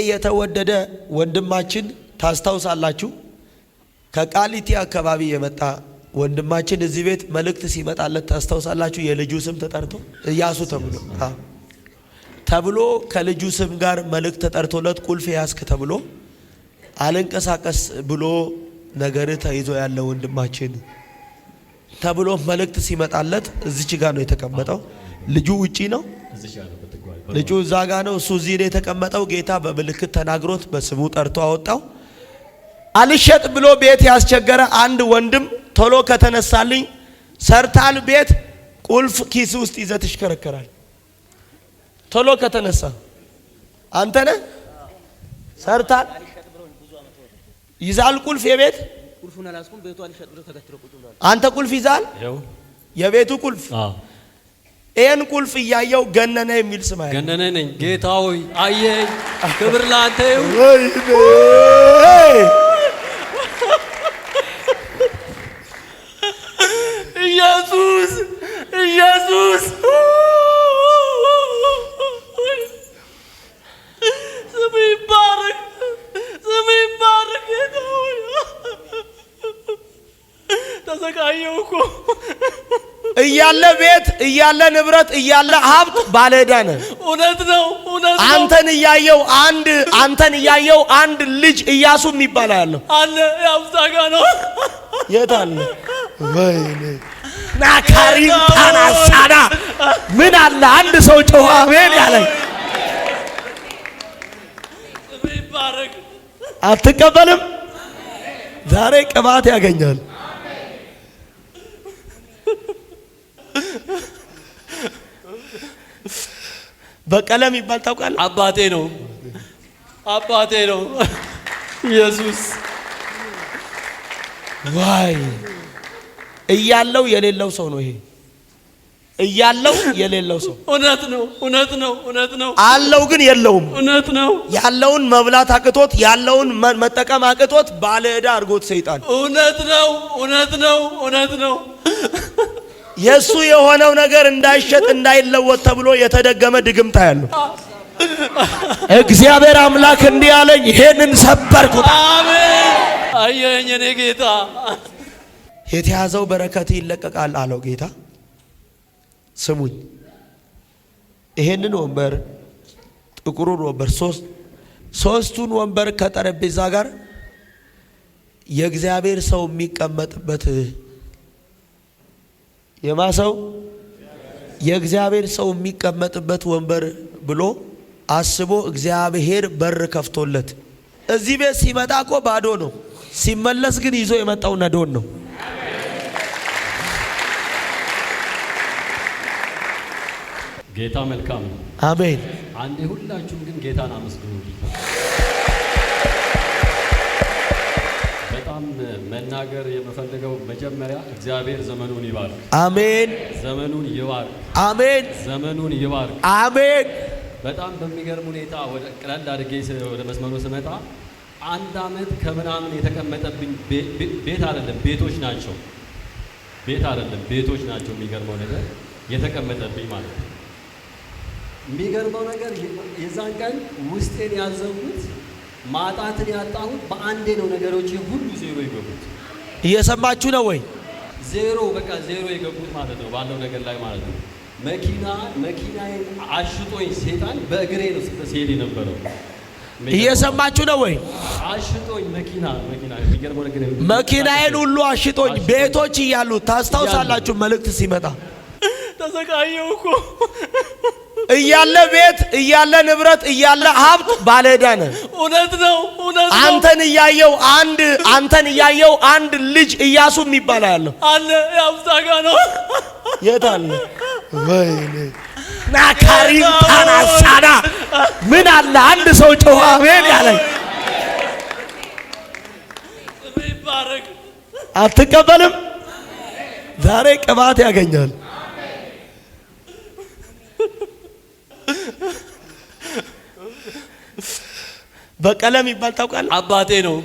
የተወደደ ወንድማችን ታስታውሳላችሁ? ከቃሊቲ አካባቢ የመጣ ወንድማችን እዚህ ቤት መልእክት ሲመጣለት ታስታውሳላችሁ? የልጁ ስም ተጠርቶ ኢያሱ ተብሎ ከልጁ ስም ጋር መልእክት ተጠርቶለት ቁልፍ ያስክ ተብሎ አልንቀሳቀስ ብሎ ነገር ተይዞ ያለ ወንድማችን ተብሎ መልእክት ሲመጣለት እዚች ጋር ነው የተቀመጠው። ልጁ ውጪ ነው፣ ልጁ እዛ ጋር ነው፣ እሱ እዚህ ነው የተቀመጠው። ጌታ በምልክት ተናግሮት በስሙ ጠርቶ አወጣው። አልሸጥ ብሎ ቤት ያስቸገረ አንድ ወንድም ቶሎ ከተነሳልኝ ሰርታል ቤት ቁልፍ ኪስ ውስጥ ይዘህ ትሽከረከራል። ቶሎ ከተነሳ አንተ ነህ ሰርታል ይዛል ቁልፍ የቤት ቁልፉን አላስኩም ቤቱ አልሸጥ ብሎ ተከትሎ ቁጭ ብሏል። አንተ ቁልፍ ይዛል የቤቱ ቁልፍ ኤን ቁልፍ እያየው ገነነ የሚል ስም አለ። ገነነ ነኝ ጌታ ሆይ አየኝ፣ ክብር ላንተ ይሁን። ኢየሱስ ኢየሱስ ስም ይባረክ፣ ስም ይባረክ። ጌታ ሆይ ተሰቃየሁ እኮ እያለ ቤት እያለ ንብረት እያለ ሀብት ባለዕዳ ነህ። እውነት ነው፣ እውነት ነው። አንተን እያየው አንድ ልጅ ኢያሱ የሚባል ያለው አለ። ያብዛጋ ነው። የት አለ? ወይኔ ናካሪ ታናሳዳ ምን አለ? አንድ ሰው ጮኸ አሜን ያለኝ። ይባረክ። አትቀበልም? ዛሬ ቅባት ያገኛል። በቀለም ይባል ታውቃለህ? አባቴ ነው፣ አባቴ ነው ኢየሱስ። ዋይ እያለው የሌለው ሰው ነው ይሄ፣ እያለው የሌለው ሰው። እውነት ነው፣ እውነት ነው፣ እውነት ነው። አለው ግን የለውም። እውነት ነው። ያለውን መብላት አቅቶት ያለውን መጠቀም አቅቶት ባለ ዕዳ አድርጎት ሰይጣን። እውነት ነው፣ እውነት ነው፣ እውነት ነው። የሱ የሆነው ነገር እንዳይሸጥ እንዳይለወጥ ተብሎ የተደገመ ድግምታ ያለው እግዚአብሔር አምላክ እንዲህ አለኝ፣ ይሄንን ሰበርኩት። አሜን። አየኝ እኔ ጌታ። የተያዘው በረከት ይለቀቃል አለው ጌታ። ስሙኝ፣ ይሄንን ወንበር ጥቁሩን ወንበር ሶስቱን ወንበር ከጠረጴዛ ጋር የእግዚአብሔር ሰው የሚቀመጥበት የማሰው የእግዚአብሔር ሰው የሚቀመጥበት ወንበር ብሎ አስቦ እግዚአብሔር በር ከፍቶለት እዚህ ቤት ሲመጣ እኮ ባዶ ነው። ሲመለስ ግን ይዞ የመጣው ነዶን ነው። ጌታ መልካም ነው። አሜን። አንዴ ሁላችሁም ግን ጌታን አመስግኑ። በጣም መናገር የምፈልገው መጀመሪያ እግዚአብሔር ዘመኑን ይባርክ። አሜን። ዘመኑን ይባርክ። አሜን። ዘመኑን ይባርክ። አሜን። በጣም በሚገርም ሁኔታ ወደ ቀለል አድርጌ ወደ መስመሩ ስመጣ 1 ዓመት ከምናምን የተቀመጠብኝ ቤት አይደለም ቤቶች ናቸው። ቤት አይደለም ቤቶች ናቸው። የሚገርመው ነገር የተቀመጠብኝ ማለት ነው። የሚገርመው ነገር የዛን ቀን ውስጤን ያዘውት ማጣትን ያጣሁት በአንዴ ነው። ነገሮች ሁሉ ዜሮ የገቡት እየሰማችሁ ነው ወይ? ዜሮ በቃ ዜሮ የገቡት ማለት ነው ባለው ነገር ላይ ማለት ነው። መኪናዬን አሽጦኝ ሰይጣን በእግሬ ነው ሲሄድ የነበረው። እየሰማችሁ ነው ወይ? አሽጦኝ መኪና የሚገርመው ነገር መኪናዬን ሁሉ አሽጦኝ ቤቶች እያሉ ታስታውሳላችሁ? መልእክት ሲመጣ ተሰቃየሁ እኮ እያለ ቤት እያለ ንብረት እያለ ሀብት ባለዕዳ ነህ። እውነት ነው፣ እውነት ነው። አንተን እያየው አንድ ልጅ ኢያሱ የሚባል ያለው አለ። ያብዛጋ ነው። የት አለ? ወይኔ ናካሪ ታናሳዳ ምን አለ? አንድ ሰው ጮኸ አሜን ያለኝ። ይባረክ። አትቀበልም? ዛሬ ቅባት ያገኛል። በቀለም ይባል ታውቃለህ? አባቴ ነው፣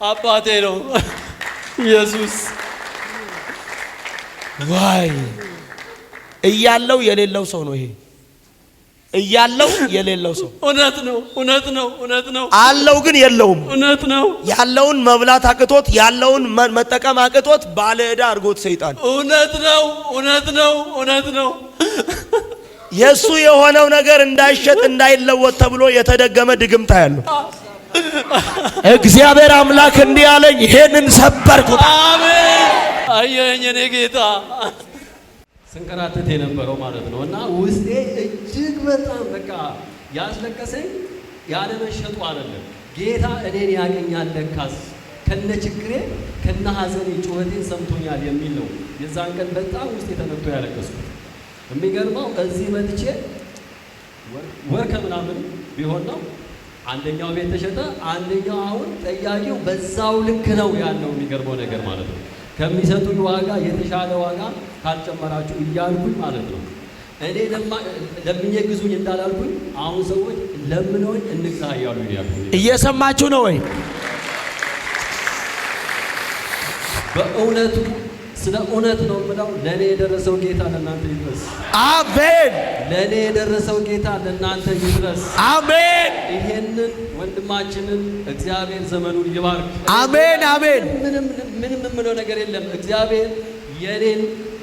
አባቴ ነው ኢየሱስ። ዋይ እያለው የሌለው ሰው ነው ይሄ። እያለው የሌለው ሰው እውነት ነው፣ እውነት ነው፣ እውነት ነው። አለው ግን የለውም። እውነት ነው። ያለውን መብላት አቅቶት ያለውን መጠቀም አቅቶት ባለ ዕዳ አድርጎት ሰይጣን። እውነት ነው፣ እውነት ነው፣ እውነት ነው። የሱ የሆነው ነገር እንዳይሸጥ እንዳይለወጥ ተብሎ የተደገመ ድግምታ ያለው እግዚአብሔር አምላክ እንዲህ አለኝ፣ ይሄንን ሰበርኩት። አሜን። አየኝ እኔ ጌታ ስንከራተት የነበረው ማለት ነው። እና ውስጤ እጅግ በጣም በቃ ያስለቀሰኝ ያለ መሸጡ አይደለም። ጌታ እኔን ያገኛል ለካስ ከነ ችግሬ ከነ ሐዘኔ ጩኸቴን ሰምቶኛል የሚል ነው። የዛን ቀን በጣም ውስጤ ተነክቶ ያለቀስኩት። የሚገርመው እዚህ መጥቼ ወር ከምናምን ቢሆን ነው አንደኛው ቤት ተሸጠ፣ አንደኛው አሁን ጠያቂው በዛው ልክ ነው ያለው። የሚገርመው ነገር ማለት ነው ከሚሰጡኝ ዋጋ የተሻለ ዋጋ ካልጨመራችሁ እያልኩኝ ማለት ነው። እኔ ለምኜ ግዙኝ እንዳላልኩኝ አሁን ሰዎች ለምነውኝ እንግዛ እያሉኝ ያሉኝ። እየሰማችሁ ነው ወይ? በእውነቱ ስለ እውነት ነው የምለው። ለእኔ የደረሰው ጌታ ለእናንተ ይድረስ። አሜን። ለእኔ የደረሰው ጌታ ለእናንተ ይድረስ። አሜን። ይሄንን ወንድማችንን እግዚአብሔር ዘመኑን ይባርክ። አሜን፣ አሜን። ምንም የምለው ነገር የለም። እግዚአብሔር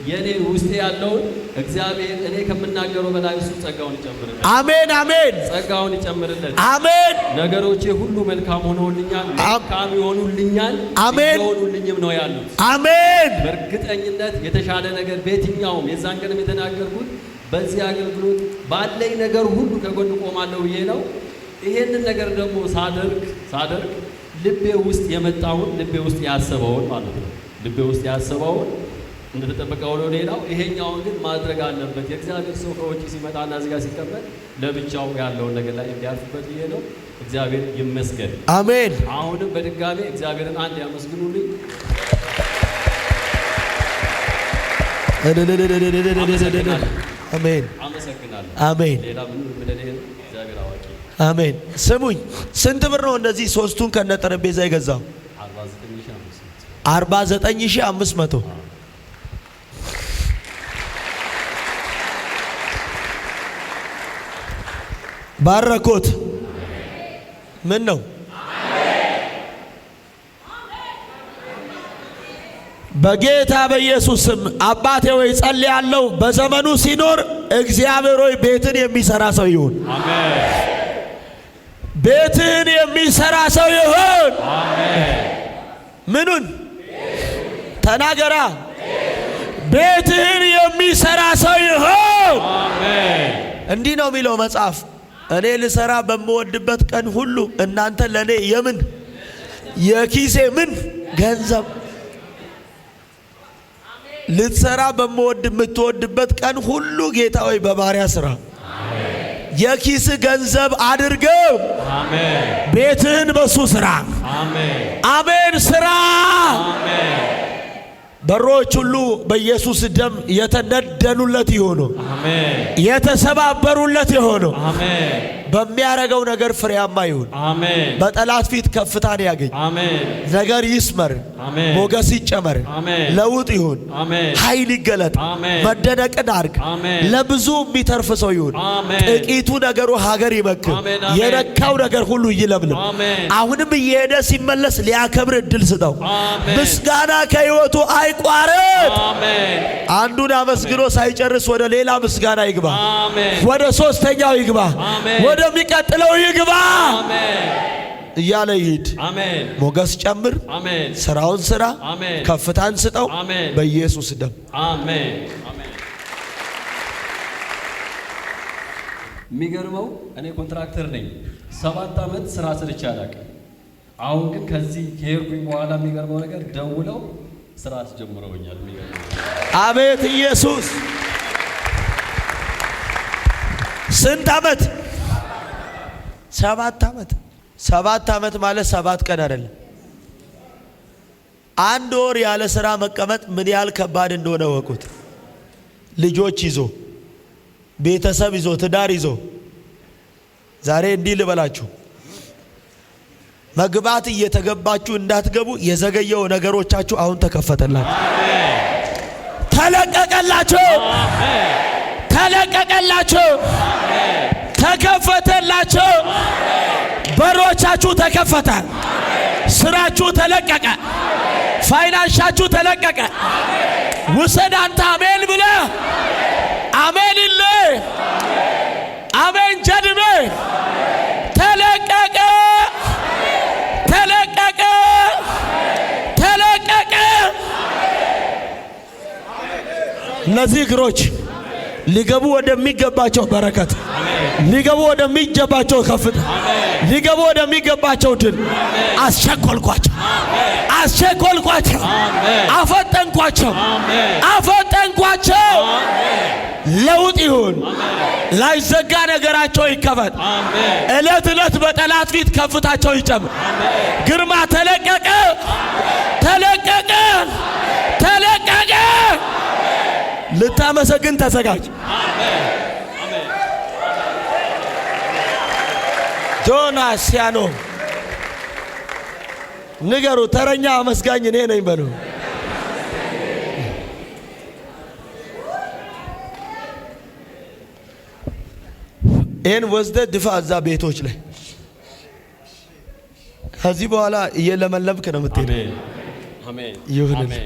የኔን ውስጤ ያለውን እግዚአብሔር እኔ ከምናገረው በላይ እሱ ጸጋውን ይጨምርለት። አሜን፣ አሜን። ጸጋውን ይጨምርለት። አሜን። ነገሮቼ ሁሉ መልካም ሆነውልኛል፣ መልካም ይሆኑልኛል፣ አሜን። ይሆኑልኝም ነው ያሉት። አሜን። በእርግጠኝነት የተሻለ ነገር በየትኛውም የዛን ቀንም የተናገርኩት በዚህ አገልግሎት ባለኝ ነገር ሁሉ ከጎን ቆማለሁ ብዬ ነው። ይሄንን ነገር ደግሞ ሳደርግ ልቤ ውስጥ የመጣውን ልቤ ውስጥ ያሰበውን ማለት ነው ልቤ ውስጥ ያሰበውን እንደተጠበቀው ነው። ሌላው ይሄኛውን ግን ማድረግ አለበት። የእግዚአብሔር ሰው ከውጪ ሲመጣና እዚህ ጋር ሲቀመጥ ለብቻው ያለውን ነገር ላይ እንዲያልፍበት ብዬ ነው። እግዚአብሔር ይመስገን። አሜን። አሁንም በድጋሜ እግዚአብሔርን አንድ ያመስግኑልኝ። አሜን፣ አመሰግናለሁ። አሜን፣ ሌላ ምን ብለኔ እግዚአብሔር አዋቂ። አሜን። ስሙኝ፣ ስንት ብር ነው እንደዚህ ሶስቱን ከነ ጠረጴዛ የገዛው? 49500 ባረኮት። ምን ነው በጌታ በኢየሱስ ስም አባቴ ሆይ ጸልያለሁ። በዘመኑ ሲኖር እግዚአብሔር ሆይ ቤትን የሚሰራ ሰው ይሁን። አሜን። ቤትን የሚሰራ ሰው ይሁን። አሜን። ምኑን ተናገራ? ቤትህን የሚሰራ ሰው ይሁን። አሜን። እንዲህ ነው የሚለው መጽሐፍ፣ እኔ ልሰራ በምወድበት ቀን ሁሉ እናንተ ለኔ የምን የኪሴ ምን ገንዘብ ልትሰራ የምትወድበት ቀን ሁሉ ጌታ ሆይ በባሪያ ስራ የኪስ ገንዘብ አድርገው። አሜን። ቤትህን በሱ ስራ። አሜን። አሜን። ስራ። አሜን። በሮች ሁሉ በኢየሱስ ደም የተነደሉለት ይሆኑ። አሜን። የተሰባበሩለት ይሆኑ። አሜን። በሚያረገው ነገር ፍሬያማ ይሁን። አሜን። በጠላት ፊት ከፍታን ያገኝ። አሜን። ነገር ይስመር። አሜን። ሞገስ ይጨመር። አሜን። ለውጥ ይሁን። አሜን። ኃይል ይገለጥ። አሜን። መደነቅን አርግ። አሜን። ለብዙ የሚተርፍ ሰው ይሁን። አሜን። ጥቂቱ ነገሩ ሀገር ይመክር። አሜን። የነካው ነገር ሁሉ ይለምልም። አሜን። አሁንም እየሄደ ሲመለስ ሊያከብር እድል ስጠው። አሜን። ምስጋና ከህይወቱ አይቋረጥ። አሜን። አንዱን አመስግኖ ሳይጨርስ ወደ ሌላ ምስጋና ይግባ። አሜን። ወደ ሶስተኛው ይግባ። አሜን። ወደሚቀጥለው ይግባ። አሜን። እያለ ይሂድ። አሜን። ሞገስ ጨምር። አሜን። ስራውን ስራ። አሜን። ከፍታን ስጠው። አሜን። በኢየሱስ ደም አሜን። አሜን። የሚገርመው እኔ ኮንትራክተር ነኝ። 7 ዓመት ስራ ሰርቼ አላውቅም። አሁን ግን ከዚህ ከሄድኩኝ በኋላ የሚገርመው ነገር ደውለው ስራ አስጀምረውኛል። አቤት ኢየሱስ! ስንት ዓመት? 7 ዓመት። 7 ዓመት ማለት 7 ቀን አይደለም። 1 ወር ያለ ስራ መቀመጥ ምን ያህል ከባድ እንደሆነ ወቁት። ልጆች ይዞ ቤተሰብ ይዞ ትዳር ይዞ ዛሬ እንዲህ ልበላችሁ፣ መግባት እየተገባችሁ እንዳትገቡ የዘገየው ነገሮቻችሁ አሁን ተከፈተላችሁ። ተለቀቀላችሁ። ተለቀቀላችሁ። ተከፈተላችሁ። በሮቻችሁ ተከፈተ። ስራችሁ ተለቀቀ። ፋይናንሻችሁ ተለቀቀ። ውሰድ አንተ አሜን ብለህ አሜን ይለ አሜን ጀድሜ ተለቀቀ ተለቀቀ ተለቀቀ። እነዚህ እግሮች ሊገቡ ወደሚገባቸው በረከት፣ ሊገቡ ወደሚገባቸው ከፍታ፣ ሊገቡ ወደሚገባቸው ድል አስቸኮልኳቸው፣ አስቸኮልኳቸው፣ አፈጠንኳቸው፣ አፈጠንኳቸው። ለውጥ ይሁን። ላይዘጋ ነገራቸው ይከፈት። እለት እለት በጠላት ፊት ከፍታቸው ይጨምር። ግርማ ተለቀቀ፣ ተለቀቀ፣ ተለቀቀ። ልታመሰግን ተዘጋጅ። ዶናሲያኖ ንገሩ። ተረኛ አመስጋኝ እኔ ነኝ በሉ። ይህን ወስደ ድፋ እዛ ቤቶች ላይ። ከዚህ በኋላ እየለመለምክ ነው የምትሄድ። አሜን። ይሁን። አሜን።